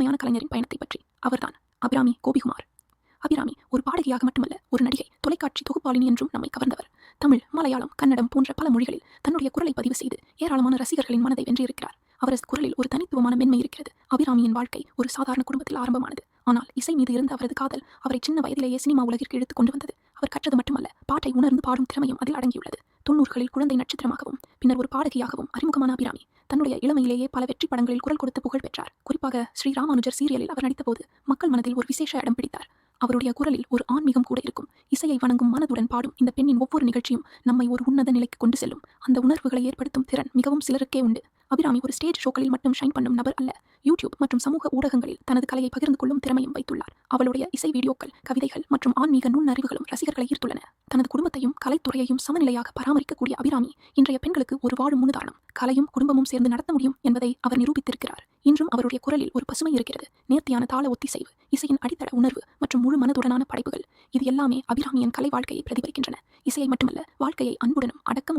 உண்மையான கலைஞரின் பயணத்தை பற்றி. அவர்தான் அபிராமி கோபிகுமார். அபிராமி ஒரு பாடகியாக மட்டுமல்ல, ஒரு நடிகை, தொலைக்காட்சி தொகுப்பாளினி என்றும் நம்மை கவர்ந்தவர். தமிழ், மலையாளம், கன்னடம் போன்ற பல மொழிகளில் தன்னுடைய குரலை பதிவு செய்து ஏராளமான ரசிகர்களின் மனதை வென்றிருக்கிறார். அவரது குரலில் ஒரு தனித்துவமான மென்மை இருக்கிறது. அபிராமியின் வாழ்க்கை ஒரு சாதாரண குடும்பத்தில் ஆரம்பமானது. ஆனால் இசை மீது இருந்த அவரது காதல் அவரை சின்ன வயதிலேயே சினிமா உலகிற்கு இழுத்துக் கொண்டு வந்தது. அவர் கற்றது மட்டுமல்ல, பாட்டை உணர்ந்து பாடும் திறமையும் அதில் அடங்கியுள்ளது. 90களில் குழந்தை நட்சத்திரமாகவும் பின்னர் ஒரு பாடகியாகவும் அறிமுகமான அபிராமி தன்னுடைய இளமையிலேயே பல வெற்றி படங்களில் குரல் கொடுத்து புகழ் பெற்றார். குறிப்பாக ஸ்ரீ ராமானுஜர் சீரியலில் அவர் நடித்தபோது மக்கள் மனதில் ஒரு விசேஷ இடம் பிடித்தார். அவருடைய குரலில் ஒரு ஆன்மீகம் கூட இருக்கும். இசையை வணங்கும் மனதுடன் பாடும் இந்த பெண்ணின் ஒவ்வொரு நிகழ்ச்சியும் நம்மை ஒரு உன்னத நிலைக்கு கொண்டு செல்லும். அந்த உணர்வுகளை ஏற்படுத்தும் திறன் மிகவும் சிலருக்கே உண்டு. அபிராமி ஒரு ஸ்டேஜ் ஷோக்களில் மட்டும் ஷைன் பண்ணும் நபர் அல்ல. யூடியூப் மற்றும் சமூக ஊடகங்களில் தனது கலையை பகிர்ந்து கொள்ளும் திறமையும் வைத்துள்ளார். அவளுடைய இசை வீடியோக்கள், கவிதைகள் மற்றும் ஆன்மீக நுண்ணறிவுகளும் ரசிகர்களை ஈர்த்துள்ளன. தனது குடும்பத்தையும் கலைத்துறையையும் சமநிலையாக பராமரிக்கக்கூடிய அபிராமி இன்றைய பெண்களுக்கு ஒரு வாழும் முன்னுதாரணம். கலையும் குடும்பமும் சேர்ந்து நடத்த முடியும் என்பதை அவர் நிரூபித்திருக்கிறார். இன்றும் அவருடைய குரலில் ஒரு பசுமை இருக்கிறது. நேர்த்தியான தாள ஒத்திசைவு, இசையின் அடித்தள உணர்வு மற்றும் முழு மனதுடனான படைப்புகள், இது எல்லாமே அபிராமியின் கலை வாழ்க்கையை பிரதிபலிக்கின்றன. இசையை மட்டுமல்ல, வாழ்க்கையை அன்புடனும் அடக்கம்